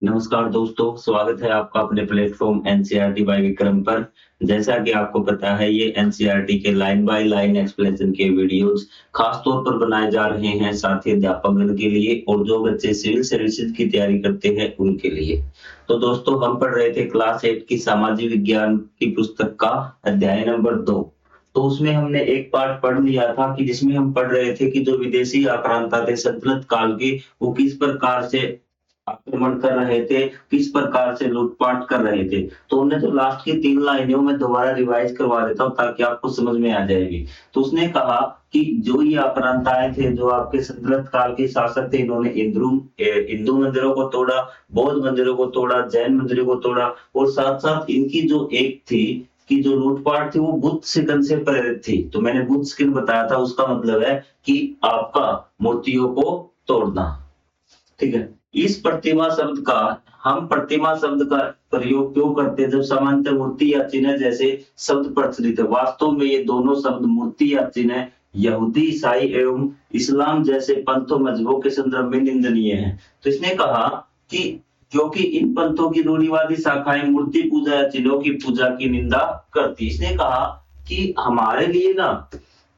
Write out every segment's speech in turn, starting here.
नमस्कार दोस्तों, स्वागत है आपका अपने प्लेटफ़ॉर्म एनसीईआरटी बाय विक्रम पर। जैसा कि आपको पता है ये एनसीईआरटी के लाइन बाय लाइन एक्सप्लेनेशन के वीडियोज़ खास तौर पर बनाए जा रहे हैं साथी अध्यापकगण के लिए और जो बच्चे सिविल सर्विसेज की तैयारी करते हैं उनके लिए। तो दोस्तों हम पढ़ रहे थे क्लास 8 की सामाजिक विज्ञान की पुस्तक का अध्याय नंबर 2। तो उसमें हमने एक पार्ट पढ़ लिया था कि जिसमें हम पढ़ रहे थे कि जो विदेशी आक्रांता थे सल्तनत काल के, वो किस प्रकार से आक्रमण कर रहे थे, किस प्रकार से लूटपाट कर रहे थे। तो हमने जो लास्ट की 3 लाइनें मैं दोबारा रिवाइज़ करवा देता हूँ ताकि आपको समझ में आ जाएगी। तो उसने कहा कि जो ये आक्रांताएँ थे, जो आपके सल्तनत काल के शासक थे, इन्होंने हिंदू मंदिरों को तोड़ा, बौद्ध मंदिरों को तोड़ा, जैन मंदिरों को तोड़ा और साथ-साथ इनकी जो एक थी कि जो लूटपाट थी वो बुद्ध शिकन से प्रेरित थी। तो मैंने बुद्ध शिकन बताया था, उसका मतलब है कि आपका मूर्तियों को तोड़ना। ठीक है। इस प्रतिमा शब्द का हम प्रतिमा शब्द का प्रयोग क्यों करते हैं जब सामान्यतः मूर्ति या चिन्ह जैसे शब्द प्रचलित है। वास्तव में ये दोनों शब्द मूर्ति या चिन्ह यहूदी, ईसाई एवं इस्लाम जैसे पंथों मजहबों के संदर्भ में निंदनीय है। तो इसने कहा कि क्योंकि इन पंथों की रूढ़िवादी शाखाएं मूर्ति पूजा या चिन्हों की पूजा की निंदा करती। इसने कहा कि हमारे लिए ना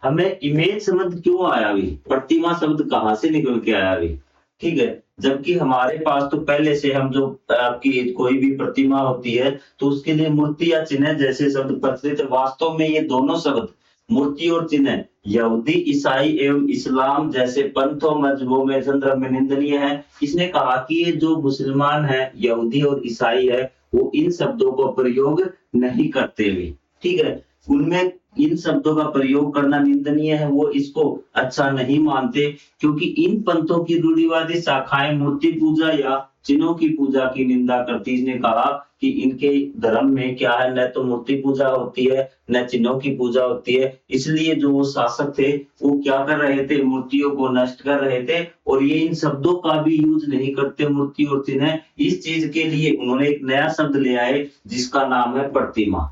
हमें इमेज शब्द क्यों आया अभी, प्रतिमा शब्द कहाँ से निकल के आया अभी, ठीक है। जबकि हमारे पास तो पहले से हम जो आपकी कोई भी प्रतिमा होती है तो उसके लिए मूर्ति या चिन्ह जैसे शब्द प्रचलित है। वास्तव में ये दोनों शब्द मूर्ति और चिन्ह यहूदी, ईसाई एवं इस्लाम जैसे पंथों मजहबों में संदर्भ में निंदनीय है। इसने कहा कि ये जो मुसलमान है, यहूदी और ईसाई है, वो इन शब्दों को प्रयोग नहीं करते भी, ठीक है। उनमें इन शब्दों का प्रयोग करना निंदनीय है, वो इसको अच्छा नहीं मानते क्योंकि इन पंथों की रूढ़िवादी शाखाएं मूर्ति पूजा या चिन्हों की पूजा की निंदा करती। इसने कहा कि इनके धर्म में क्या है, न तो मूर्ति पूजा होती है न चिन्हों की पूजा होती है। इसलिए जो वो शासक थे वो क्या कर रहे थे, मूर्तियों को नष्ट कर रहे थे और ये इन शब्दों का भी यूज नहीं करते मूर्ति और चिन्ह। इस चीज के लिए उन्होंने एक नया शब्द ले आए जिसका नाम है प्रतिमा।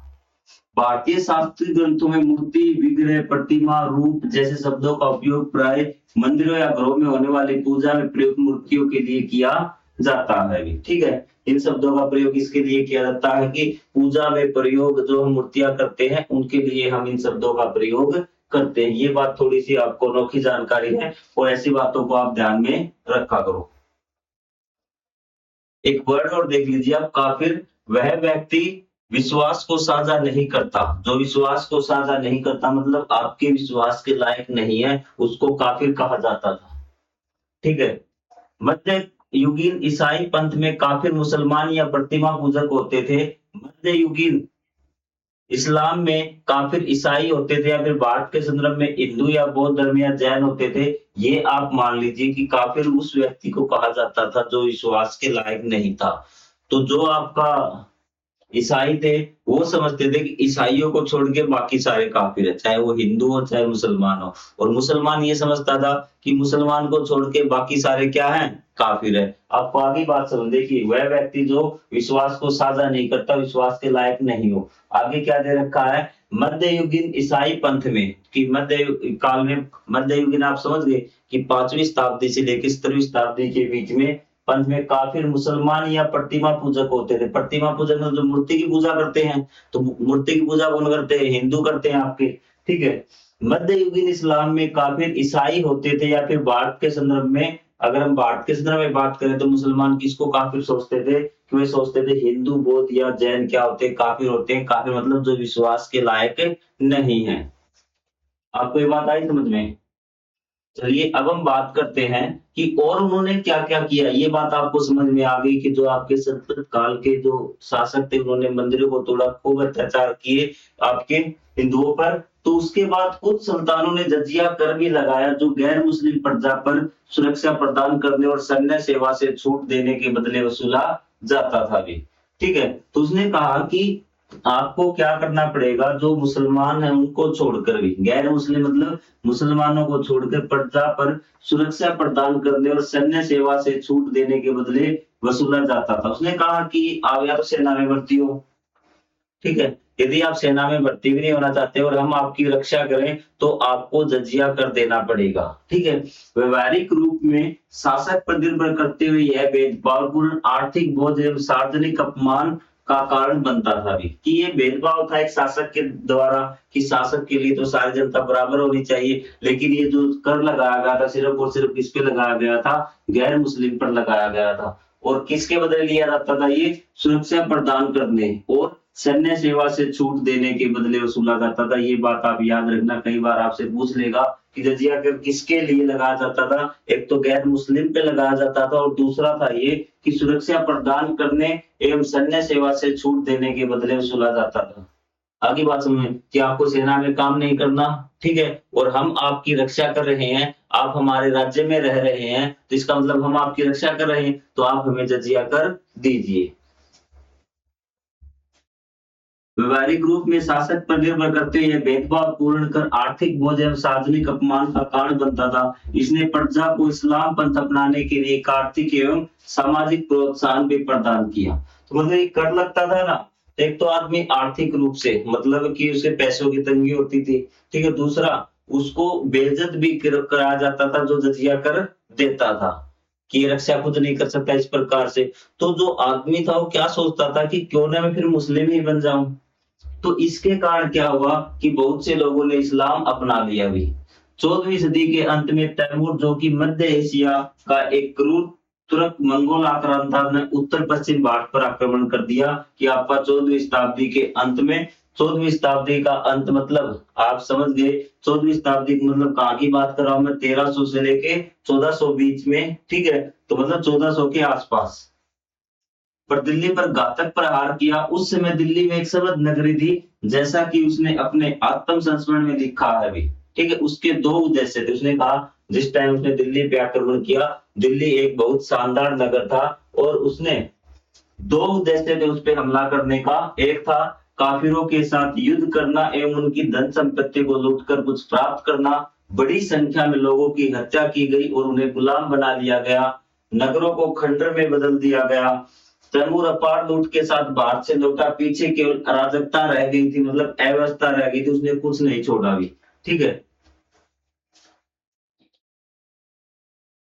भारतीय शास्त्रीय ग्रंथों में मूर्ति, विग्रह, प्रतिमा, रूप जैसे शब्दों का उपयोग प्राय मंदिरों या घरों में होने वाली पूजा में प्रयुक्त मूर्तियों के लिए किया जाता है। ठीक है। इन शब्दों का प्रयोग इसके लिए किया जाता है कि पूजा में प्रयोग जो हम मूर्तियां करते हैं उनके लिए हम इन शब्दों का प्रयोग करते हैं। ये बात थोड़ी सी आपको अनोखी जानकारी है और ऐसी बातों को आप ध्यान में रखा करो। एक वर्ड और देख लीजिए आप, काफिर वह व्यक्ति विश्वास को साझा नहीं करता। जो विश्वास को साझा नहीं करता मतलब आपके विश्वास के लायक नहीं है, उसको काफिर कहा जाता था। ठीक है। मध्य युगीन ईसाई पंथ में काफिर मुसलमान या प्रतिमा पूजक होते थे। मध्य युगीन इस्लाम में काफिर ईसाई होते थे या फिर भारत के संदर्भ में हिंदू या बौद्ध धर्म या जैन होते थे। ये आप मान लीजिए कि काफिर उस व्यक्ति को कहा जाता था जो विश्वास के लायक नहीं था। तो जो आपका ईसाई थे वो समझते थे कि ईसाइयों को छोड़ के बाकी सारे काफिर है, चाहे वो हिंदू हो चाहे मुसलमान हो। और मुसलमान ये समझता था कि मुसलमान को छोड़ के बाकी सारे क्या हैं, काफिर है। आपको आगे बात समझे कि वह व्यक्ति जो विश्वास को साझा नहीं करता, विश्वास के लायक नहीं हो। आगे क्या दे रखा है, मध्ययुगीन ईसाई पंथ में कि मध्य काल में, मध्ययुगीन आप समझ गए कि 5वीं शताब्दी से लेकर 17वीं शताब्दी के बीच में पंथ में काफिर मुसलमान या प्रतिमा पूजक होते थे। प्रतिमा पूजक मतलब जो मूर्ति की पूजा करते हैं, तो मूर्ति की पूजा कौन करते हैं, हिंदू करते हैं आपके, ठीक है। मध्ययुगीन इस्लाम में काफिर ईसाई होते थे या फिर भारत के संदर्भ में, अगर हम भारत के संदर्भ में बात करें तो मुसलमान किसको काफिर सोचते थे, कि वे सोचते थे हिंदू, बौद्ध या जैन क्या होते हैं, काफिर होते हैं। काफिर मतलब जो विश्वास के लायक नहीं है। आपको ये बात आई समझ में? चलिए अब हम बात करते हैं कि और उन्होंने क्या-क्या किया। ये बात आपको समझ में आ गई कि जो आपके सल्तनत काल के जो शासक थे उन्होंने मंदिरों को तोड़ा, खूब अत्याचार किए आपके हिंदुओं पर। तो उसके बाद कुछ सुल्तानों ने जजिया कर भी लगाया जो गैर मुस्लिम प्रजा पर सुरक्षा प्रदान करने और सैन्य सेवा से छूट देने के बदले वसूला जाता था भी। ठीक है। तो उसने कहा कि आपको क्या करना पड़ेगा, जो मुसलमान हैं उनको छोड़कर भी, गैर मुस्लिम मतलब मुसलमानों को छोड़कर प्रजा पर सुरक्षा प्रदान करने और सैन्य सेवा से छूट देने के बदले वसूला जाता था। उसने कहा कि आप या तो सेना में भर्ती हो, ठीक है, यदि आप सेना में भर्ती भी नहीं होना चाहते और हम आपकी रक्षा करें तो आपको जजिया कर देना पड़ेगा। ठीक है, व्यवहारिक रूप में शासक पर निर्भर करते हुए यह भेदभावपूर्ण आर्थिक बोझ एवं सार्वजनिक अपमान का कारण बनता था भी कि ये भेदभाव था एक शासक के द्वारा कि शासक के लिए तो सारी जनता बराबर होनी चाहिए, लेकिन ये जो कर लगाया गया था सिर्फ और सिर्फ किस पे लगाया गया था, गैर मुस्लिम पर लगाया गया था। और किसके बदले लिया जाता था ये, सुरक्षा प्रदान करने और सैन्य सेवा से छूट देने के बदले वसूला जाता था। ये बात आप याद रखना, कई बार आपसे पूछ लेगा कि जजिया कर किसके लिए लगाया जाता था। एक तो गैर मुस्लिम पे लगाया जाता था और दूसरा था ये कि सुरक्षा प्रदान करने एवं सैन्य सेवा से छूट देने के बदले वसूला जाता था। आगे बात समझे कि आपको सेना में काम नहीं करना, ठीक है, और हम आपकी रक्षा कर रहे हैं, आप हमारे राज्य में रह रहे हैं, तो इसका मतलब हम आपकी रक्षा कर रहे हैं, तो आप हमें जजिया कर दीजिए। व्यवहारिक रूप में शासक पर निर्भर करते हुए भेदभाव पूर्ण कर आर्थिक बोझ एवं सार्वजनिक अपमान का कारण बनता था। इसने प्रजा को इस्लाम पंथ अपनाने के लिए एक आर्थिक एवं सामाजिक प्रोत्साहन भी प्रदान किया। तो मतलब ये कर लगता था ना, एक तो आदमी आर्थिक रूप से मतलब कि उसे पैसों की तंगी होती थी, ठीक है, दूसरा उसको बेइज्जत भी कराया जाता था जो जजिया कर देता था कि ये रक्षा खुद नहीं कर सकता इस प्रकार से। तो जो आदमी था वो क्या सोचता था कि क्यों ना मैं फिर मुस्लिम ही बन जाऊं। तो इसके कारण क्या हुआ कि बहुत से लोगों ने इस्लाम अपना लिया भी। 14वीं सदी के अंत में तैमूर जो कि मध्य एशिया का एक क्रूर तुर्क मंगोल आक्रांता ने उत्तर पश्चिम भारत पर आक्रमण कर दिया कि आपका 14वीं शताब्दी के अंत में, 14वीं शताब्दी का अंत मतलब आप समझ गए, 14वीं शताब्दी मतलब कहाँ की बात कर रहा हूं मैं, 1300 से लेके 1400 बीच में, ठीक है, तो मतलब 1400 के आसपास पर दिल्ली पर घातक प्रहार किया। उस समय दिल्ली में एक समृद्ध नगरी थी, जैसा कि उसने अपने आत्म संस्मरण में लिखा है अभी, ठीक है। उसके दो उद्देश्य थे, उसने कहा जिस टाइम उसने दिल्ली पे आक्रमण किया, दिल्ली एक बहुत शानदार नगर था और उसने दो उद्देश्य थे उस पे हमला करने का। एक था काफिरों के साथ युद्ध करना एवं उनकी धन संपत्ति को लूटकर कुछ प्राप्त करना। बड़ी संख्या में लोगों की हत्या की गई और उन्हें गुलाम बना लिया गया, नगरों को खंडर में बदल दिया गया। तैमूर अपार लूट के साथ भारत से लौटा, पीछे केवल अराजकता रह गई थी, मतलब अव्यवस्था रह गई थी, उसने कुछ नहीं छोड़ा भी, ठीक है।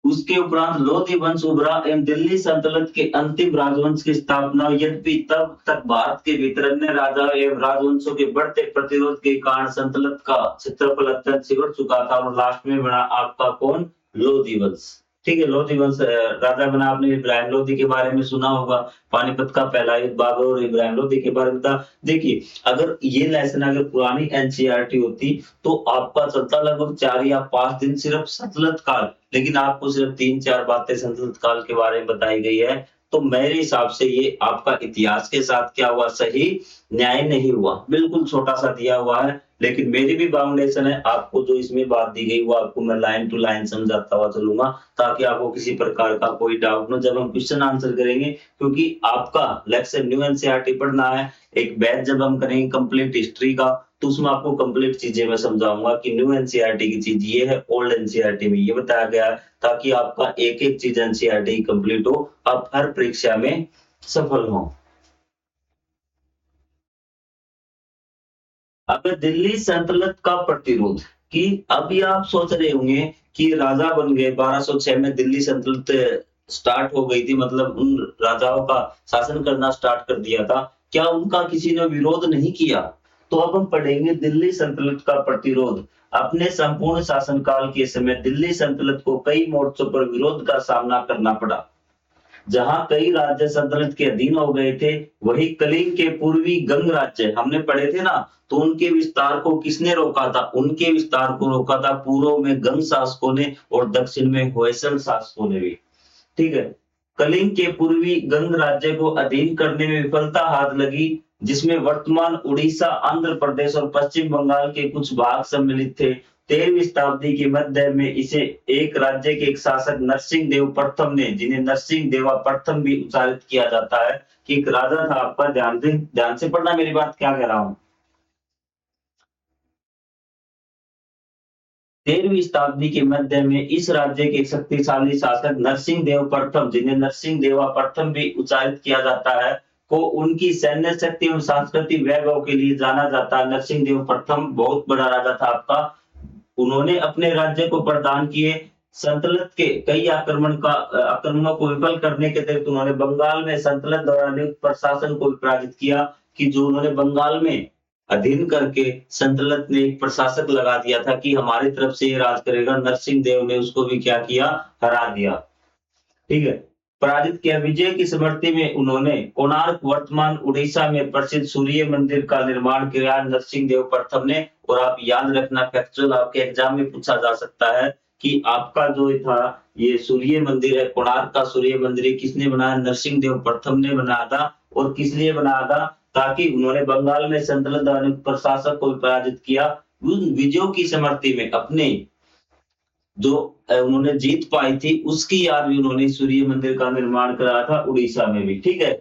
उसके उपरांत लोधी वंश उभरा एवं दिल्ली सल्तनत के अंतिम राजवंश की स्थापना। यद्यपि तब तक भारत के भीतर अन्य राजाओं एवं राजवंशों के बढ़ते प्रतिरोध के कारण सल्तनत का क्षेत्रफल अत्यंत सिकुड़ चुका था और लास्ट में बना आपका कौन, लोधी वंश, ठीक है। लोधी वंश राजा बना, आपने इब्राहिम लोधी के बारे में सुना होगा, पानीपत का पहला युद्ध बाबर और इब्राहिम लोधी के बारे में था। देखिए अगर ये लेसन अगर पुरानी एनसीईआरटी होती तो आपका चलता लगभग 4 या 5 दिन सिर्फ सतलत काल, लेकिन आपको सिर्फ 3-4 बातें सतलत काल के बारे में बताई गई है। तो मेरे हिसाब से ये आपका इतिहास के साथ क्या हुआ, सही न्याय नहीं हुआ, बिल्कुल छोटा सा दिया हुआ है, लेकिन मेरी भी बाउंडेशन है, आपको जो इसमें बात दी गई वो आपको मैं लाइन टू लाइन समझाता हुआ चलूंगा ताकि आपको किसी प्रकार का कोई डाउट न जब हम क्वेश्चन आंसर करेंगे, क्योंकि आपका लेक्चर न्यू एनसीईआरटी पढ़ना है। एक बैच जब हम करेंगे कंप्लीट हिस्ट्री का तो उसमें आपको कंप्लीट चीजें मैं समझाऊंगा कि न्यू एनसीईआरटी की चीज ये है, ओल्ड एनसीईआरटी में ये बताया गया है, ताकि आपका एक एक चीज एनसीईआरटी कंप्लीट हो, आप हर परीक्षा में सफल हो। अब दिल्ली सल्तनत का प्रतिरोध कि अभी आप सोच रहे होंगे कि राजा बन गए 1206 में दिल्ली सल्तनत स्टार्ट हो गई थी, मतलब उन राजाओं का शासन करना स्टार्ट कर दिया था, क्या उनका किसी ने विरोध नहीं किया? तो अब हम पढ़ेंगे दिल्ली सल्तनत का प्रतिरोध। अपने संपूर्ण शासनकाल के समय दिल्ली सल्तनत को कई मोर्चों पर विरोध का सामना करना पड़ा। जहां कई राज्य सल्तनत के अधीन हो गए थे, वही कलिंग के पूर्वी गंग राज्य हमने पढ़े थे ना, तो उनके विस्तार को किसने रोका था? उनके विस्तार को रोका था पूर्व में गंग शासकों ने और दक्षिण में होयसल शासकों ने भी, ठीक है। कलिंग के पूर्वी गंग राज्य को अधीन करने में विफलता हाथ लगी, जिसमें वर्तमान उड़ीसा, आंध्र प्रदेश और पश्चिम बंगाल के कुछ भाग सम्मिलित थे। 13वीं शताब्दी के मध्य में इसे एक राज्य के एक शासक नरसिंह देव प्रथम ने, जिन्हें नरसिंह देवा प्रथम भी उच्चारित किया जाता है, कि एक राजा था आपका, ध्यान से पढ़ना मेरी बात क्या कह रहा हूं। 13वीं शताब्दी के मध्य में इस राज्य के एक शक्तिशाली शासक नरसिंह देव प्रथम, जिन्हें नरसिंह देवा प्रथम भी उच्चारित किया जाता है, को उनकी सैन्य शक्ति एवं सांस्कृतिक वैभव के लिए जाना जाता है। नरसिंह देव प्रथम बहुत बड़ा राजा था आपका। उन्होंने अपने राज्य को प्रदान किए। संतलत के कई आक्रमणों को विफल करने के तहत उन्होंने बंगाल में संतलत द्वारा नियुक्त प्रशासन को पराजित किया, कि जो उन्होंने बंगाल में अधीन करके संतलत ने एक प्रशासक लगा दिया था कि हमारी तरफ से ये राज करेगा। नरसिंह देव ने उसको भी क्या किया, हरा दिया। ठीक है, पराजित किया। विजय की स्मृति में उन्होंने कोणार्क वर्तमान उड़ीसा में प्रसिद्ध सूर्य मंदिर का निर्माण किया नरसिंह देव प्रथम ने। और आप याद रखना, फैक्चुअल आपके एग्जाम में पूछा जा सकता है कि आपका जो था ये सूर्य मंदिर है, कोणार्क का सूर्य मंदिर, किसने बनाया, नरसिंह देव प्रथम ने बनाया था। और किस लिए बनाया था, ताकि उन्होंने बंगाल में संतलत प्रशासक को पराजित किया। उन विजयों की स्मृति में अपने जो उन्होंने जीत पाई थी उसकी याद में उन्होंने सूर्य मंदिर का निर्माण कराया था उड़ीसा में भी। ठीक है,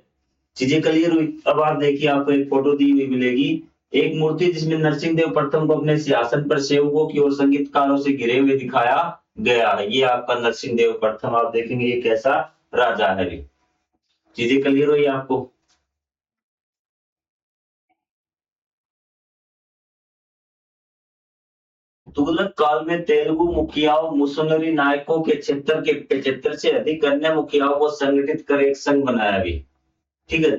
चीजें क्लियर हुई। अब आप देखिए, आपको एक फोटो दी हुई मिलेगी, एक मूर्ति जिसमें नरसिंह देव प्रथम को अपने सिंहासन पर सेवकों की और संगीतकारों से घिरे हुए दिखाया गया है। ये आपका नरसिंह देव प्रथम, आप देखेंगे ये कैसा राजा है। चीजें क्लियर हुई आपको। तुगलक काल में तेलुगु मुखियाओं मिशनरी नायकों के क्षेत्र के 75 से अधिक अन्य मुखियाओं को संगठित कर एक संघ बनाया गया। ठीक है,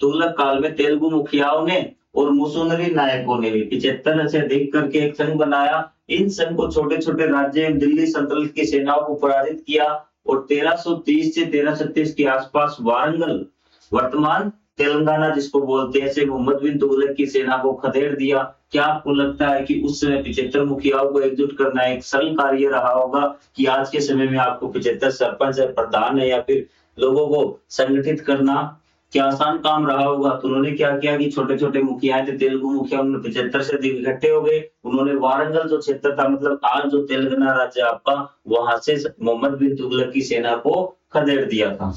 तुगलक काल में तेलुगु मुखियाओं ने और मिशनरी नायकों ने भी 75 से अधिक करके एक संघ बनाया। इन संघ को छोटे छोटे राज्य दिल्ली सल्तनत की सेनाओं को पराजित किया और 1330 से 1336 के आसपास वारंगल, वर्तमान तेलंगाना जिसको बोलते हैं, से मोहम्मद बिन तुगलक की सेना को खदेड़ दिया। क्या आपको लगता है कि उस समय 75 मुखियाओं को एकजुट करना एक सरल कार्य रहा होगा, कि आज के समय में आपको 75 सरपंच है, प्रधान है, या फिर लोगों को संगठित करना क्या आसान काम रहा होगा? तो उन्होंने क्या किया कि छोटे छोटे मुखिया थे, तेलुगु मुखिया, उन्होंने 75 से अधिक इकट्ठे हो गए। उन्होंने वारंगल जो क्षेत्र था, मतलब आज जो तेलंगाना राज्य आपका, वहां से मोहम्मद बिन तुगलक की सेना को खदेड़ दिया था।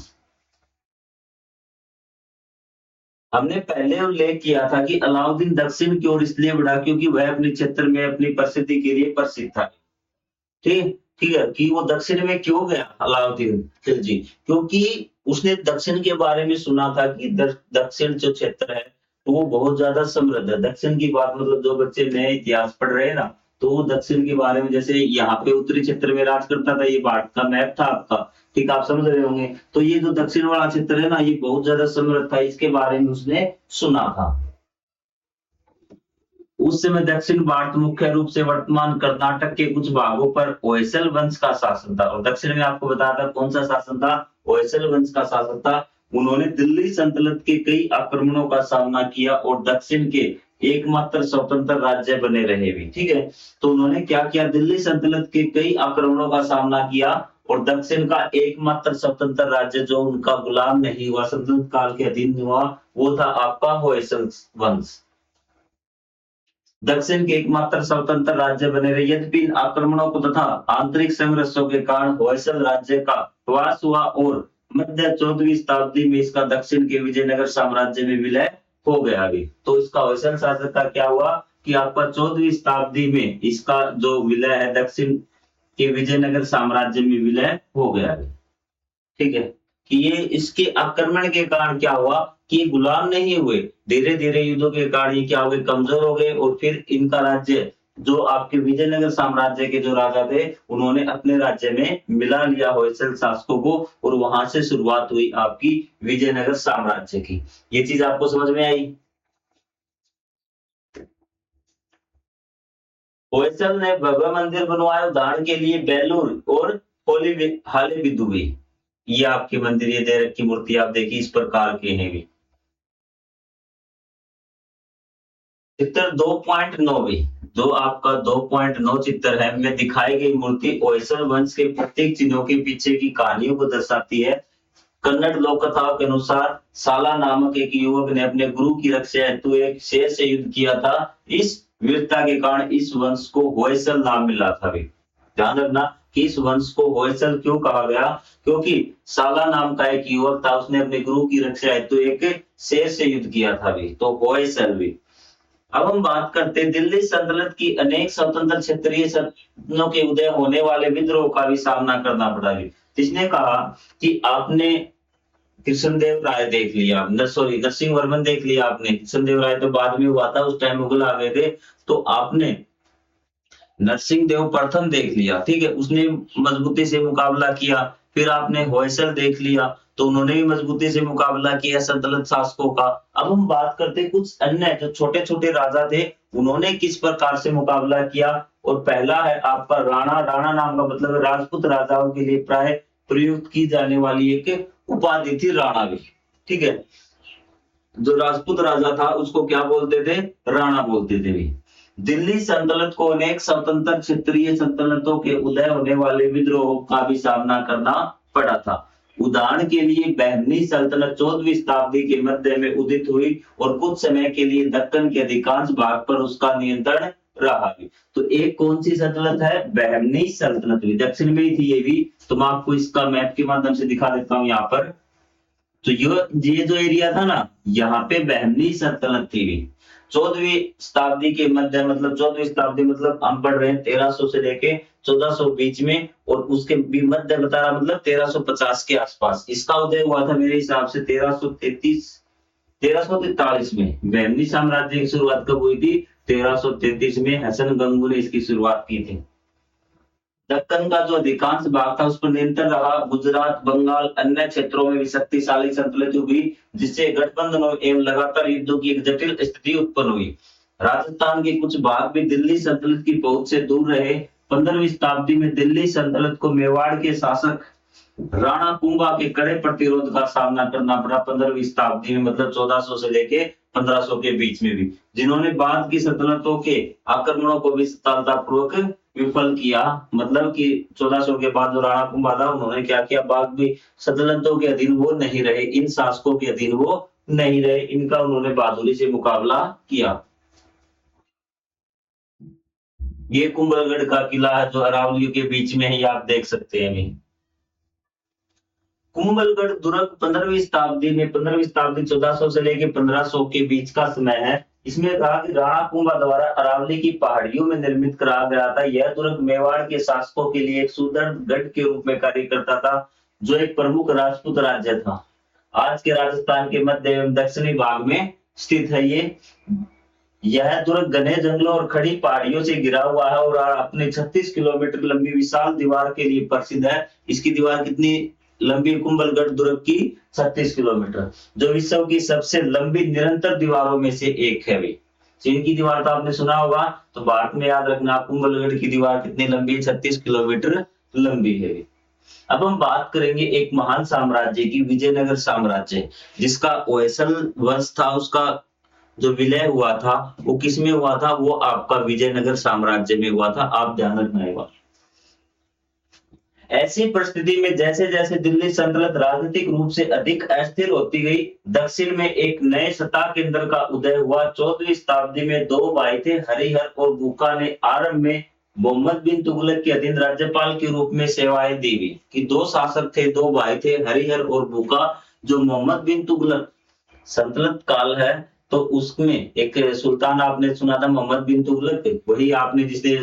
हमने पहले उल्लेख किया था कि अलाउद्दीन दक्षिण की ओर इसलिए बढ़ा क्योंकि वह अपने क्षेत्र में अपनी प्रसिद्धि के लिए प्रसिद्ध था। ठीक ठीक है, कि वो दक्षिण में क्यों गया अलाउद्दीन खिलजी, क्योंकि उसने दक्षिण के बारे में सुना था कि दक्षिण जो क्षेत्र है तो वो बहुत ज्यादा समृद्ध है। दक्षिण की बात, मतलब जो बच्चे नए इतिहास पढ़ रहे हैं ना, तो वो दक्षिण के बारे में, जैसे यहाँ पे उत्तरी क्षेत्र में राज करता था, ये भारत का मैप था आपका, ठीक, आप समझ रहे होंगे। तो ये जो दक्षिण वाला क्षेत्र है ना, ये बहुत ज्यादा समृद्ध था, इसके बारे में उसने सुना था। उस समय दक्षिण भारत मुख्य रूप से वर्तमान कर्नाटक के कुछ भागों पर होयसल वंश का शासन था। और दक्षिण में आपको बताया था कौन सा शासन था, होयसल वंश का शासन था। उन्होंने दिल्ली सल्तनत के कई आक्रमणों का सामना किया और दक्षिण के एकमात्र स्वतंत्र राज्य बने रहे भी। ठीक है, तो उन्होंने क्या किया, दिल्ली सल्तनत के कई आक्रमणों का सामना किया और दक्षिण का एकमात्र स्वतंत्र राज्य जो उनका गुलाम नहीं हुआ, सल्तनत काल के अधीन हुआ, वो था आपका होयसल वंश। दक्षिण के एकमात्र स्वतंत्र राज्य बने रहे। यद्यपि इन आक्रमणों को तथा आंतरिक संघर्षों के कारण होयसल राज्य का ह्रास हुआ और मध्य 14वीं शताब्दी में इसका दक्षिण के विजयनगर साम्राज्य में विलय हो गया भी। तो इसका होयसल शासक का क्या हुआ कि आपका 14वीं शताब्दी में इसका जो विलय है दक्षिण के विजयनगर साम्राज्य में विलय हो गया है। ठीक है, कि ये इसके आक्रमण के कारण क्या हुआ कि गुलाम नहीं हुए, धीरे धीरे युद्धों के कारण ये क्या हो गए, कमजोर हो गए। और फिर इनका राज्य जो आपके विजयनगर साम्राज्य के जो राजा थे, उन्होंने अपने राज्य में मिला लिया होयसल शासकों को, और वहां से शुरुआत हुई आपकी विजयनगर साम्राज्य की। ये चीज आपको समझ में आई। होयसल ने भव्य मंदिर बनवाया उदाहरण के लिए बेलूर और हालेबिदुई। ये आपके मंदिर, ये दे रखी मूर्ति आप देखिए इस प्रकार के हैं भी। चित्र 2.9 भी, जो आपका 2.9 चित्र है, में दिखाई गई मूर्ति होयसल वंश के प्रत्येक चिन्हों के पीछे की कहानियों को दर्शाती है। कन्नड़ लोक कथाओं के अनुसार साला नामक एक युवक ने अपने गुरु की रक्षा हेतु एक शेर से युद्ध किया था। इस वीरता के कारण इस वंश को होयसल नाम मिला था भी। ध्यान रखना कि इस वंश को होयसल क्यों कहा गया, क्योंकि साला नाम का एक युवक था, उसने अपने गुरु की रक्षा हेतु एक शेर से युद्ध किया था भी, तो होयसल भी। अब हम बात करते हैं दिल्ली सल्तनत की अनेक स्वतंत्र क्षेत्रीय शासनों के उदय होने वाले विद्रोह का भी सामना करना पड़ा भी। जिसने कहा कि आपने कृष्णदेव राय देख लिया, सॉरी नरसिंह वर्मन देख लिया आपने, कृष्णदेव राय तो बाद में हुआ था, उस टाइम मुगल आ गए थे। तो आपने नरसिंह देव प्रथम देख लिया, ठीक है, उसने मजबूती से मुकाबला किया। फिर आपने होयसल देख लिया, तो उन्होंने भी मजबूती से मुकाबला किया सल्तनत शासकों का। अब हम बात करते हैं कुछ अन्य जो छोटे छोटे राजा थे, उन्होंने किस प्रकार से मुकाबला किया। और पहला है आपका राणा। राणा नाम का मतलब राजपूत राजाओं के लिए प्राय प्रयुक्त की जाने वाली एक उपाधि थी राणा भी, ठीक है। जो राजपूत राजा था उसको क्या बोलते थे, राणा बोलते थे भी। दिल्ली सल्तनत को अनेक स्वतंत्र क्षेत्रीय सल्तनतों के उदय होने वाले विद्रोहों का भी सामना करना पड़ा था। उदाहरण के लिए बहमनी सल्तनत 14वीं शताब्दी के मध्य में उदित हुई और कुछ समय के लिए दक्कन के अधिकांश भाग पर उसका नियंत्रण रहा भी। तो एक कौन सी सल्तनत है, बहमनी सल्तनत भी, दक्षिण में ही थी ये भी। तो मैं आपको इसका मैप के माध्यम से दिखा देता हूँ यहाँ पर। तो ये जो एरिया था ना, यहाँ पे बहमनी सल्तनत थी भी। 14वीं शताब्दी के मध्य, मतलब 14वीं शताब्दी मतलब हम पढ़ रहे हैं 1300 से लेके 1400 बीच में, और उसके भी मध्य बता रहा मतलब 1350 के आसपास इसका उदय हुआ था मेरे हिसाब से 1343 में। बहमनी साम्राज्य की शुरुआत कब हुई थी, 1333 में हसन गंगू ने इसकी शुरुआत की थी। दक्कन का जो अधिकांश भाग था उस पर नियंत्रण रहा। गुजरात, बंगाल, अन्य क्षेत्रों में भी शक्तिशाली सल्तनत हुई, जिससे गठबंधन एवं लगातार युद्धों की एक जटिल स्थिति उत्पन्न हुई। राजस्थान के कुछ भाग भी दिल्ली सल्तनत की पहुंच से दूर रहे। 15वीं शताब्दी में दिल्ली सल्तनत को मेवाड़ के शासक राणा कुंभा के कड़े प्रतिरोध का सामना करना पड़ा 15वीं शताब्दी में, मतलब 1400 से लेके 1500 के बीच में भी, जिन्होंने बाद की सल्तनतों के आक्रमणों को भी सफलतापूर्वक विफल किया। मतलब कि 1400 के बाद जो राणा कुंभा था उन्होंने क्या किया, बाद भी सल्तनतों के अधीन वो नहीं रहे, इन शासकों के अधीन वो नहीं रहे, इनका उन्होंने बहादुरी से मुकाबला किया। ये कुंभलगढ़ का किला है जो अरावली के बीच में ही आप देख सकते हैं। कुंभलगढ़ दुर्ग 15वीं शताब्दी में, 15वीं शताब्दी 1400 से लेकर 1500 के बीच का समय है। इसमें कहा कि राणा कुंभा द्वारा अरावली की पहाड़ियों में निर्मित कराया गया था। यह दुर्ग मेवाड़ के शासकों के लिए एक सुदृढ़ गढ़ के रूप में कार्य करता था, जो एक प्रमुख राजपूत राज्य था। आज के राजस्थान के मध्य एवं दक्षिणी भाग में स्थित है ये। यह दुर्ग घने जंगलों और खड़ी पहाड़ियों से घिरा हुआ है और अपने 36 किलोमीटर लंबी विशाल दीवार के लिए प्रसिद्ध है। इसकी दीवार कितनी लंबी, कुंभलगढ़ दुर्ग की 36 किलोमीटर, जो विश्व की सबसे लंबी निरंतर दीवारों में से एक है भी। चीन की दीवार तो आपने सुना होगा, तो भारत में याद रखना कुंभलगढ़ की दीवार कितनी लंबी है, 36 किलोमीटर लंबी है। अब हम बात करेंगे एक महान साम्राज्य की, विजयनगर साम्राज्य, जिसका होयसल वंश था, उसका जो विलय हुआ था वो किसमें हुआ था, वो आपका विजयनगर साम्राज्य में हुआ था। आप ध्यान रखना है। ऐसी परिस्थिति में जैसे जैसे दिल्ली सल्तनत राजनीतिक रूप से अधिक अस्थिर होती गई, दक्षिण में एक नए सत्ता केंद्र का उदय हुआ। 14वीं शताब्दी में दो भाई थे, हरिहर और भूखा ने आरंभ में मोहम्मद बिन तुगलक के अधीन राज्यपाल के रूप में सेवाएं दी हुई। कि दो शासक थे, दो भाई थे, हरिहर और भूखा, जो मोहम्मद बिन तुगलक सल्तनत काल है, तो उसमें एक सुल्तान आपने सुना था मोहम्मद बिन तुगलक, वही आपने जिसने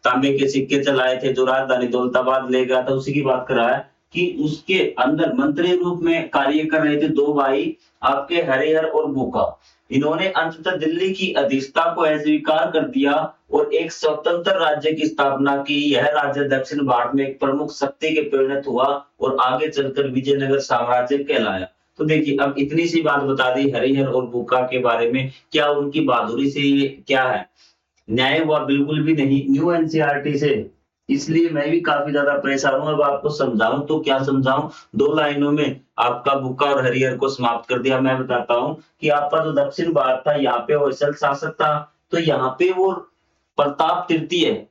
तांबे के सिक्के चलाए थे, जो राजधानी दौलताबाद ले गया था, उसी की बात कर रहा है। कि उसके अंदर मंत्री रूप में कार्य कर रहे थे दो भाई, आपके हरिहर और भूखा। इन्होंने अंततः दिल्ली की अधीक्षता को अस्वीकार कर दिया और एक स्वतंत्र राज्य की स्थापना की। यह राज्य दक्षिण भारत में एक प्रमुख शक्ति के परिणत हुआ और आगे चलकर विजयनगर साम्राज्य कहलाया। तो देखिए, अब इतनी सी बात बता दी हरिहर और भूखा के बारे में, क्या उनकी बहादुरी से ये क्या है, न्याय हुआ? बिल्कुल भी नहीं। न्यू एनसीईआरटी से इसलिए मैं भी काफी ज्यादा परेशान हूं। अब आपको समझाऊं तो क्या समझाऊं, दो लाइनों में आपका भूखा और हरिहर को समाप्त कर दिया। मैं बताता हूं कि आपका जो दक्षिण भारत था, यहाँ पे होयसल शासक था, तो यहाँ पे वो प्रताप तृतीय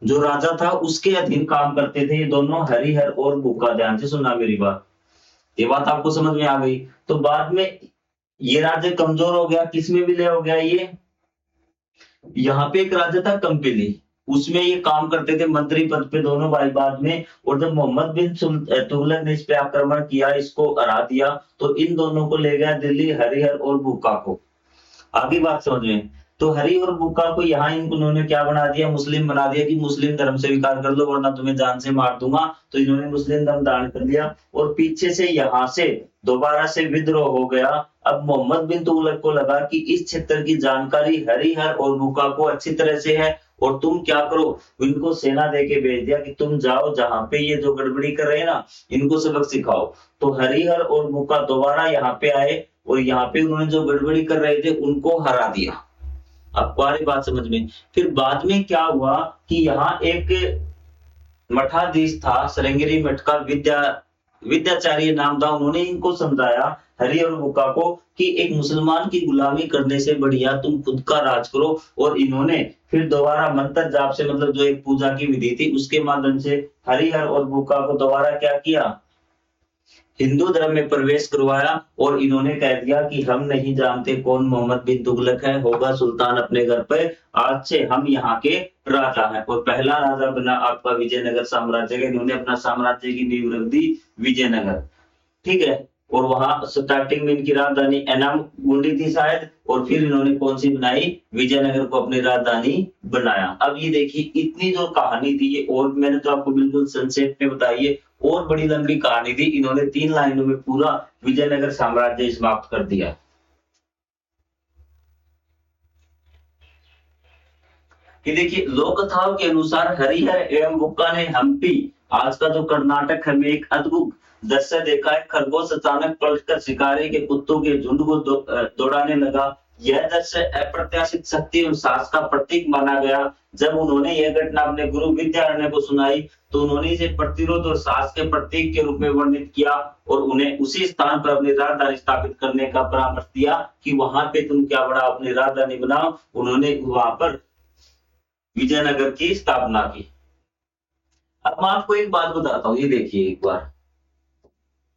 जो राजा था उसके अधीन काम करते थे ये दोनों, हरिहर और भूखा। ध्यान से सुनना मेरी बात, ये बात आपको समझ में आ गई। तो बाद में ये राज्य कमजोर हो गया, किसमें विलय हो गया ये, यहाँ पे एक राज्य था कंपिली, उसमें ये काम करते थे मंत्री पद पे दोनों भाई बाद में। और जब मोहम्मद बिन तुगलक ने इस पे आक्रमण किया, इसको हरा दिया, तो इन दोनों को ले गया दिल्ली, हरिहर और भूखा को। आगे बात समझ में। तो हरि और बुक्का को यहाँ इन्होंने क्या बना दिया, मुस्लिम बना दिया कि मुस्लिम धर्म से स्वीकार कर लो वरना तुम्हें जान से मार दूंगा। तो इन्होंने मुस्लिम धर्म धारण कर लिया और पीछे से यहाँ से दोबारा से विद्रोह हो गया। अब मोहम्मद बिन तुगलक को लगा कि इस क्षेत्र की जानकारी हरिहर और बुक्का को अच्छी तरह से है और तुम क्या करो, इनको सेना देके भेज दिया कि तुम जाओ जहां पे ये जो गड़बड़ी कर रहे हैं ना इनको सबक सिखाओ। तो हरिहर और बुक्का दोबारा यहाँ पे आए और यहाँ पे उन्होंने जो गड़बड़ी कर रहे थे उनको हरा दिया। आपको आ रही बात समझ में। फिर बाद में क्या हुआ कि यहाँ एक मठाधीश था, सरंगेरी मठ का विद्याचार्य नाम था, उन्होंने इनको समझाया हरि और बुक्का को कि एक मुसलमान की गुलामी करने से बढ़िया तुम खुद का राज करो। और इन्होंने फिर दोबारा मंत्र जाप से मतलब जो एक पूजा की विधि थी उसके माध्यम से हरिहर और बुक्का को दोबारा क्या किया, हिंदू धर्म में प्रवेश करवाया। और इन्होंने कह दिया कि हम नहीं जानते कौन मोहम्मद बिन तुगलक है, होगा सुल्तान अपने घर पे, आज से हम यहाँ के राजा हैं। और पहला राजा बना आपका विजयनगर साम्राज्य का, इन्होंने अपना साम्राज्य की नींव रख दी विजयनगर, ठीक है। और वहां स्टार्टिंग में इनकी राजधानी एनामगुंडी थी शायद, और फिर इन्होंने कौन सी बनाई, विजयनगर को अपनी राजधानी बनाया। अब ये देखिए इतनी जो कहानी थी ये, और मैंने तो आपको बिल्कुल संक्षेप में बताई है, और बड़ी लंबी कहानी थी, इन्होंने 3 लाइनों में पूरा विजयनगर साम्राज्य समाप्त कर दिया। कि देखिए लोक कथाओं के अनुसार हरिहर एवं बुक्का ने हम्पी, आज का जो कर्नाटक है, में एक अद्भुत दृश्य देखा है। खरगोश अचानक पलटकर शिकारी के कुत्तों के झुंड को दौड़ाने लगा। यह दृश्य अप्रत्याशित शक्ति और साहस का प्रतीक माना गया। जब उन्होंने यह घटना अपने गुरु विद्यारण्य को सुनाई तो उन्होंने इसे प्रतिरोध और साहस के प्रतीक के रूप में वर्णित किया और उन्हें उसी स्थान पर अपनी राजधानी स्थापित करने का परामर्श दिया कि वहां पे तुम क्या बड़ा अपनी राजधानी बनाओ। उन्होंने वहां पर विजयनगर की स्थापना की। अब मैं आपको एक बात बताता हूँ, ये देखिए एक बार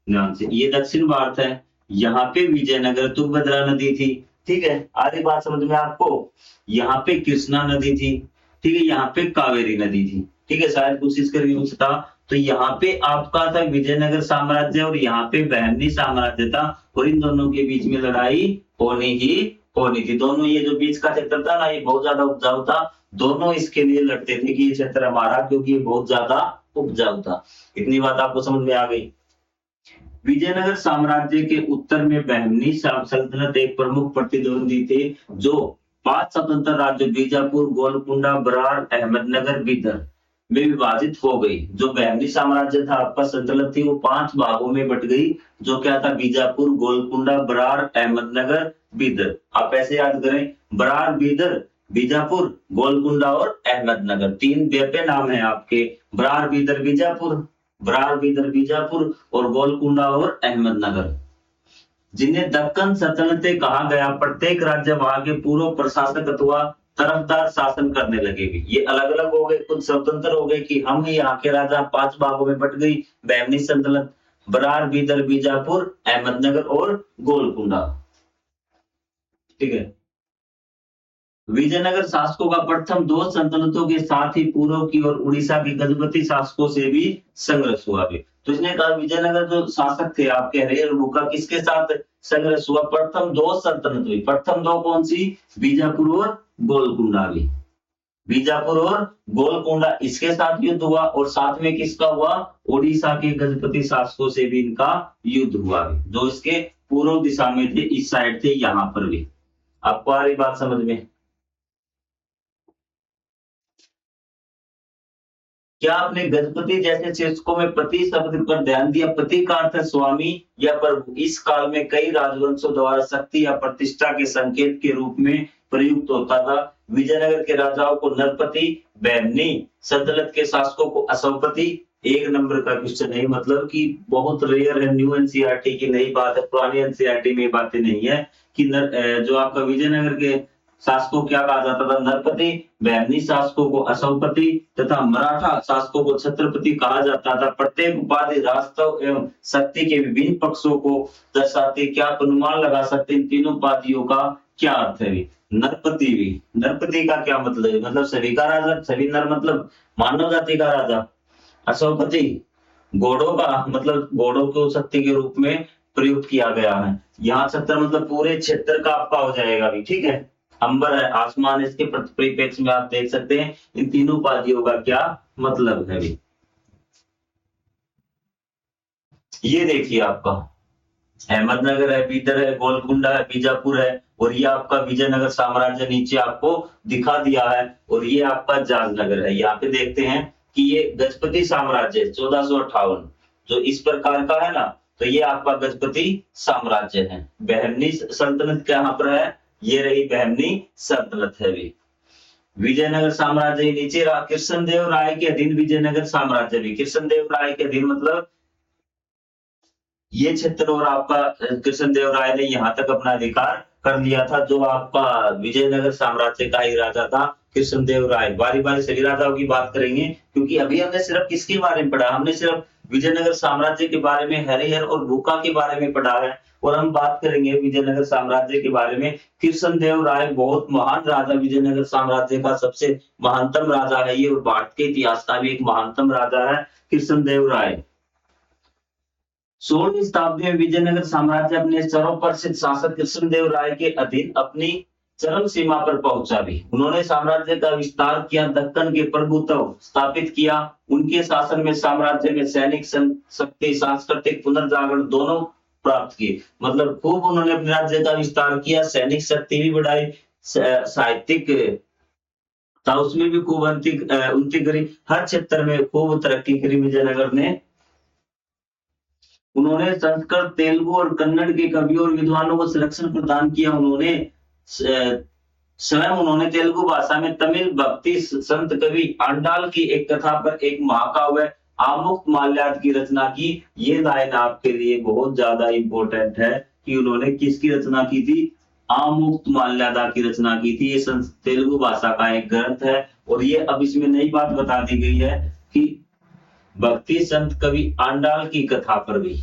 ध्यान से, ये दक्षिण भारत है, यहाँ पे विजयनगर तुंगभद्रा नदी थी, ठीक है, आधी बात समझ में आपको। यहाँ पे कृष्णा नदी थी, ठीक है, यहाँ पे कावेरी नदी थी, ठीक है, शायद कुछ इसका यूज था। तो यहाँ पे आपका था विजयनगर साम्राज्य और यहाँ पे बहमनी साम्राज्य था, और इन दोनों के बीच में लड़ाई होनी थी। दोनों ये जो बीच का क्षेत्र था ना ये बहुत ज्यादा उपजाऊ था, दोनों इसके लिए लड़ते थे कि ये क्षेत्र हमारा, क्योंकि ये बहुत ज्यादा उपजाऊ था। इतनी बात आपको समझ में आ गई। विजयनगर साम्राज्य के उत्तर में बहमनी सल्तनत एक प्रमुख प्रतिद्वंदी थे जो 5 स्वतंत्र राज्यों बीजापुर, गोलकुंडा, बरार, अहमदनगर, बीदर में विभाजित हो गई। जो बहमनी साम्राज्य था आपका सल्तनत थी वो 5 भागों में बट गई, जो क्या था, बीजापुर, गोलकुंडा, बरार, अहमदनगर, बीदर। आप ऐसे याद करें, बरार, बीदर, बीजापुर, गोलकुंडा और अहमदनगर, 3 व्यापक नाम है आपके, बरार, बीदर, बीजापुर और गोलकुंडा और अहमदनगर, जिन्हें दक्कन सल्तनतें कहा गया। प्रत्येक राज्य वहां के पूर्व प्रशासक अथवा तरफदार शासन करने लगे। भी ये अलग अलग हो गए, कुछ स्वतंत्र हो गए कि हम ही यहाँ के राजा, 5 भागों में बट गई बहमनी सल्तनत, बरार, बीदर, बीजापुर, अहमदनगर और गोलकुंडा, ठीक है। विजयनगर शासकों का प्रथम 2 सल्तनतों के साथ ही पूर्व की और उड़ीसा के गजपति शासकों से भी संघर्ष हुआ। भी तो इसने कहा विजयनगर जो शासक थे आपके हरिहर बुक्का, किसके साथ संघर्ष हुआ, प्रथम 2 सल्तनत हुई। प्रथम 2 कौन सी, बीजापुर और गोलकुंडा। भी बीजापुर और गोलकुंडा इसके साथ युद्ध हुआ, और साथ में किसका हुआ, उड़ीसा के गजपति शासकों से भी इनका युद्ध हुआ, जो इसके पूर्व दिशा में थे, इस साइड थे, यहाँ पर भी। आपको आ रही बात समझ में। क्या आपने गजपति जैसे शीर्षकों में पति शब्द पर ध्यान दिया। पति का अर्थ है स्वामी या प्रभु। इस काल में कई राजवंशों द्वारा शक्ति या प्रतिष्ठा के संकेत के रूप में प्रयुक्त होता था। विजयनगर के राजाओं को नरपति, बहमनी सल्तनत के शासकों को अशोकपति। 1 नंबर का क्वेश्चन है, मतलब कि बहुत रेयर है, न्यू एनसीईआरटी की नई बात है, पुरानी एनसीईआरटी में बातें नहीं है कि जो आपका विजयनगर के शासकों क्या कहा जाता था, नरपति, बहमनी शासकों को अशोकपति तथा मराठा शासकों को छत्रपति कहा जाता था। प्रत्येक उपाधि राष्ट्र एवं शक्ति के विभिन्न पक्षों को दर्शाती। क्या आप अनुमान लगा सकते हैं इन तीनों उपाधियों का क्या अर्थ है। नरपति, भी नरपति का क्या मतलब है, मतलब सभी का राजा, सभी नर मतलब मानव जाति का राजा। अशोकपति घोड़ों का, मतलब घोड़ों को शक्ति के रूप में प्रयुक्त किया गया है। यहाँ छत्र मतलब पूरे क्षेत्र का आपका हो जाएगा भी, ठीक है। अंबर है, आसमान, इसके परिप्रेक्ष्य में आप देख सकते हैं इन तीनों उपाधियों का क्या मतलब है भी। ये देखिए आपका अहमदनगर है, बीदर है, गोलकुंडा है, बीजापुर है, और ये आपका विजयनगर साम्राज्य नीचे आपको दिखा दिया है, और ये आपका जाजनगर है। यहाँ पे देखते हैं कि ये गजपति साम्राज्य 1458 जो इस प्रकार का है ना, तो ये आपका गजपति साम्राज्य है। बहमनी सल्तनत कहाँ पर है, ये रही बहमनी सल्तनत है भी। विजयनगर साम्राज्य नीचे रहा, कृष्णदेव राय के अधीन विजयनगर साम्राज्य भी। कृष्णदेव राय के अधीन मतलब ये क्षेत्र, और आपका कृष्णदेव राय ने यहाँ तक अपना अधिकार कर लिया था। जो आपका विजयनगर साम्राज्य का ही राजा था कृष्णदेव राय। बारी बारी सभी राजाओं की बात करेंगे, क्योंकि अभी हमने सिर्फ किसके बारे में पढ़ा, हमने सिर्फ विजयनगर साम्राज्य के बारे में, हरिहर और भूखा के बारे में पढ़ा है, और हम बात करेंगे विजयनगर साम्राज्य के बारे में। कृष्णदेव राय बहुत महान राजा, विजयनगर साम्राज्य का सबसे महानतम राजा है ये, और भारत के इतिहास का भी एक महानतम राजा है कृष्णदेव राय। 16वीं शताब्दी में विजयनगर साम्राज्य अपने सर्वप्रसिद्ध शासक कृष्णदेव राय के अधीन अपनी चरम सीमा पर पहुंचा भी। उन्होंने साम्राज्य का विस्तार किया, दक्कन के प्रभुत्व स्थापित किया। उनके शासन में साम्राज्य में सैनिक शक्ति, सांस्कृतिक पुनर्जागरण दोनों प्राप्त किए। मतलब खूब उन्होंने अपने राज्य का विस्तार किया, सैनिक शक्ति भी बढ़ाई, साहित्यिक था उसमें भी खूब उन्नति करी, हर क्षेत्र में खूब तरक्की करी विजयनगर ने। उन्होंने संस्कृत, तेलुगु और कन्नड़ के कवियों और विद्वानों को संरक्षण प्रदान किया। उन्होंने स्वयं उन्होंने तेलुगु भाषा में तमिल भक्ति संत कवि आंडाल की एक कथा पर एक महाकाव्य आमुक्त माल्याद की रचना की। ये लाइन आपके लिए बहुत ज्यादा इंपॉर्टेंट है कि उन्होंने किसकी रचना की थी, आमुक्त माल्यादा की रचना की थी। ये तेलुगु भाषा का एक ग्रंथ है, और ये अब इसमें नई बात बता दी गई है कि भक्ति संत कवि आंडाल की कथा पर भी,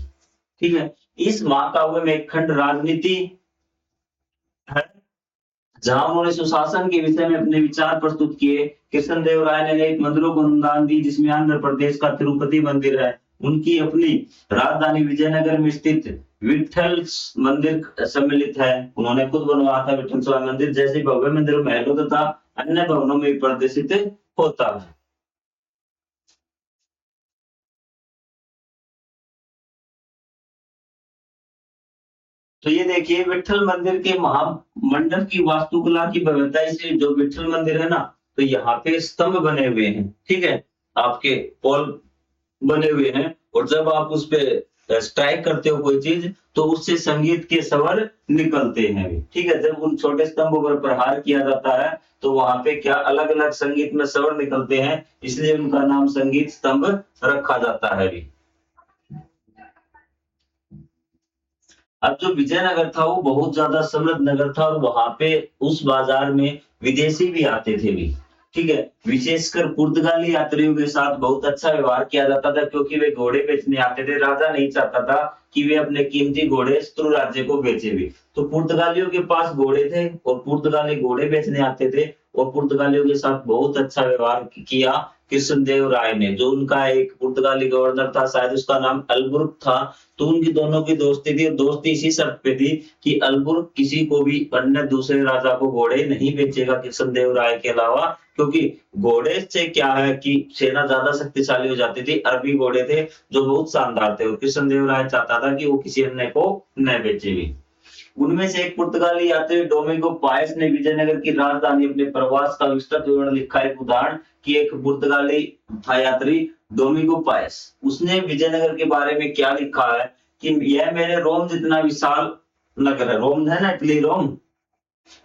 ठीक है। इस महाकाव्य में एक खंड राजनीति है, जहां उन्होंने सुशासन के विषय में अपने विचार प्रस्तुत किए। कृष्णदेव राय ने एक मंदिरों को अनुदान दी, जिसमें आंध्र प्रदेश का तिरुपति मंदिर है। उनकी अपनी राजधानी विजयनगर में स्थित विठल मंदिर सम्मिलित है। उन्होंने खुद बनवाया था विठल स्वामी मंदिर, जैसे भव्य मंदिर महलों तथा अन्य भवनों में प्रदर्शित होता है। तो ये देखिए विठल मंदिर के महामंडप की वास्तुकला की भव्यता से, जो विठल मंदिर है ना, तो यहाँ पे स्तंभ बने हुए हैं, ठीक है, आपके पोल बने हुए हैं, और जब आप उस पे स्ट्राइक करते हो कोई चीज, तो उससे संगीत के स्वर निकलते हैं, ठीक है। जब उन छोटे स्तंभों पर प्रहार किया जाता है, तो वहां पे क्या अलग अलग संगीत में स्वर निकलते हैं, इसलिए उनका नाम संगीत स्तंभ रखा जाता है भी। अब जो विजयनगर था वो बहुत ज्यादा समृद्ध नगर था, और वहां पे उस बाजार में विदेशी भी आते थे भी, ठीक है। विशेषकर पुर्तगाली यात्रियों के साथ बहुत अच्छा व्यवहार किया जाता था, क्योंकि वे घोड़े बेचने आते थे। राजा नहीं चाहता था कि वे अपने कीमती घोड़े शत्रु राज्य को बेचे भी, तो पुर्तगालियों के पास घोड़े थे, और पुर्तगाली घोड़े बेचने आते थे, और पुर्तगालियों के साथ बहुत अच्छा व्यवहार किया कृष्णदेव राय ने। जो उनका एक पुर्तगाली गवर्नर था, शायद उसका नाम अलबुर्ग था, तो उनकी दोनों की दोस्ती थी, और दोस्ती इसी शर्त पे थी कि अलबुर्ग किसी को भी अन्य दूसरे राजा को घोड़े नहीं बेचेगा कृष्णदेव राय के अलावा, क्योंकि घोड़े से क्या है कि सेना ज्यादा शक्तिशाली हो जाती थी। अरबी घोड़े थे जो बहुत शानदार थे, और कृष्णदेव राय चाहता था कि वो किसी अन्य को न बेचे भी। उनमें से एक पुर्तगाली यात्री डोमिंगो पायस ने विजयनगर की राजधानी अपने प्रवास का विस्तृत विवरण लिखा। एक उदाहरण कि एक पुर्तगाली था यात्री डोमिंगो पायस, उसने विजयनगर के बारे में क्या लिखा है कि यह मेरे रोम जितना विशाल नगर है। रोम है ना, इटली, रोम,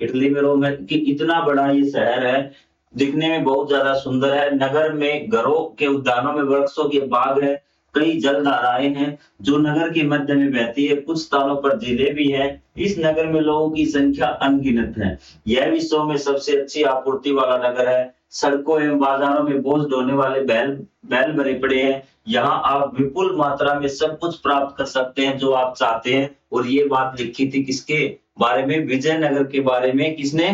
इटली में रोम है, कि इतना बड़ा ये शहर है, दिखने में बहुत ज्यादा सुंदर है। नगर में घरों के उद्यानों में वृक्षों के बाग है, कई जलधाराएं हैं जो नगर के मध्य में बहती है, कुछ स्थानों पर झीलें भी है। इस नगर में लोगों की संख्या अनगिनत है। यह विश्व में सबसे अच्छी आपूर्ति वाला नगर है। सड़कों एवं बाजारों में बोझ ढोने वाले बैल बैल भरे पड़े हैं। यहाँ आप विपुल मात्रा में सब कुछ प्राप्त कर सकते हैं जो आप चाहते हैं। और ये बात लिखी थी किसके बारे में, विजयनगर के बारे में। किसने,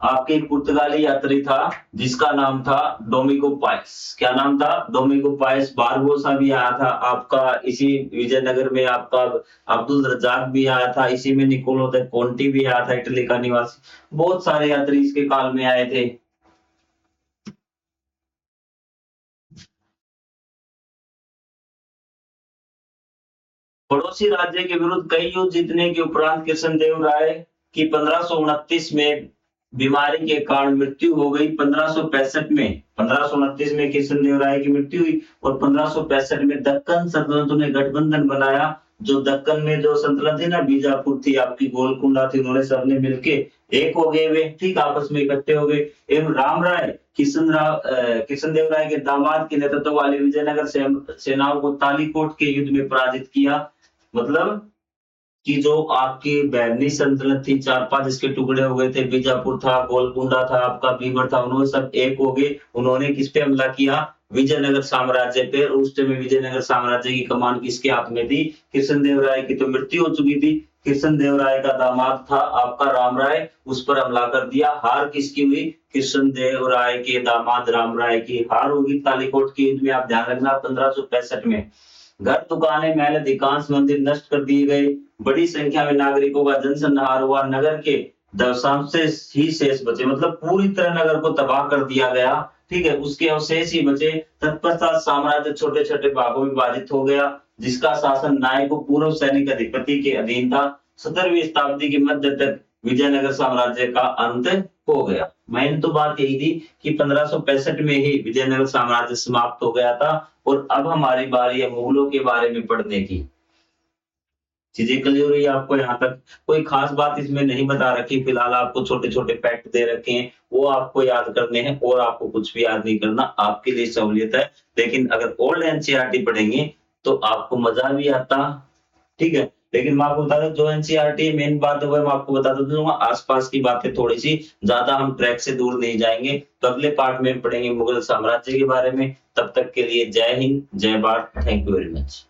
आपके एक पुर्तगाली यात्री था जिसका नाम था डोमिगो पाइस। क्या नाम था? डोमिगो पाइस। बारबोसा भी आया था आपका इसी विजयनगर में, आपका अब्दुल रज्जाक भी आया था इसी में, निकोलो द कोंटी भी आया था इटली का निवासी। बहुत सारे यात्री इसके काल में आए थे। पड़ोसी राज्य के विरुद्ध कई युद्ध जीतने के उपरांत कृष्णदेव राय की 1529 में बीमारी के कारण मृत्यु हो गई। 1529 में कृष्णदेव राय की मृत्यु हुई और 1565 में दक्कन सल्तनतों ने गठबंधन बनाया। जो दक्कन में जो सल्तनत थी ना, बीजापुर थी, आपकी गोलकुंडा थी, उन्होंने सबने मिलके एक हो गए, वे ठीक आपस में इकट्ठे हो गए। एवं राम राय कृष्णदेव राय के दामाद के नेतृत्व वाली विजयनगर सेनाओं को तालीकोट के युद्ध में पराजित किया। मतलब कि जो आपकी बैरनी सल्तनत थी, 4-5 इसके टुकड़े हो गए थे, बीजापुर था, गोलकुंडा था, आपका बीबर था, उन्होंने सब एक हो गए। उन्होंने किस पे हमला किया? विजयनगर साम्राज्य पे। उस टाइम विजयनगर साम्राज्य की कमान किसके हाथ में थी? कृष्णदेव राय की तो मृत्यु हो चुकी थी। कृष्णदेव राय का दामाद था आपका राम राय, उस पर हमला कर दिया। हार किसकी हुई? कृष्णदेव राय के दामाद राम राय की हार होगी तालीकोट के युद्ध में। आप ध्यान रखना 1565 में। घर, दुकानें, महल, अधिकांश मंदिर नष्ट कर दिए गए। बड़ी संख्या में नागरिकों का जनसंहार हुआ। नगर के दशांश ही शेष बचे, मतलब पूरी तरह नगर को तबाह कर दिया गया। ठीक है, उसके अवशेष ही बचे। तत्पश्चात साम्राज्य छोटे छोटे भागों में विभाजित हो गया, जिसका शासन नायक पूर्व सैनिक अधिपति के अधीन था। 17वीं शताब्दी के मध्य तक विजयनगर साम्राज्य का अंत हो गया। मेन तो बात यही थी कि 1565 में ही विजयनगर साम्राज्य समाप्त हो गया था। और अब हमारी बारी है मुगलों के बारे में पढ़ने की। चीजें क्लियर हुई आपको? यहाँ तक कोई खास बात इसमें नहीं बता रखी। फिलहाल आपको छोटे छोटे फैक्ट दे रखे हैं, वो आपको याद करने हैं और आपको कुछ भी याद नहीं करना, आपके लिए सहूलियत है। लेकिन अगर ओल्ड एनसीईआरटी पढ़ेंगे तो आपको मजा भी आता। ठीक है, लेकिन मैं आपको बता दूं जो एनसीईआरटी मेन बात है वो मैं आपको बता दूंगा। आसपास की बातें थोड़ी सी ज्यादा, हम ट्रैक से दूर नहीं जाएंगे। तो अगले पार्ट में पढ़ेंगे मुगल साम्राज्य के बारे में। तब तक के लिए जय हिंद, जय Bharat, thank you very much.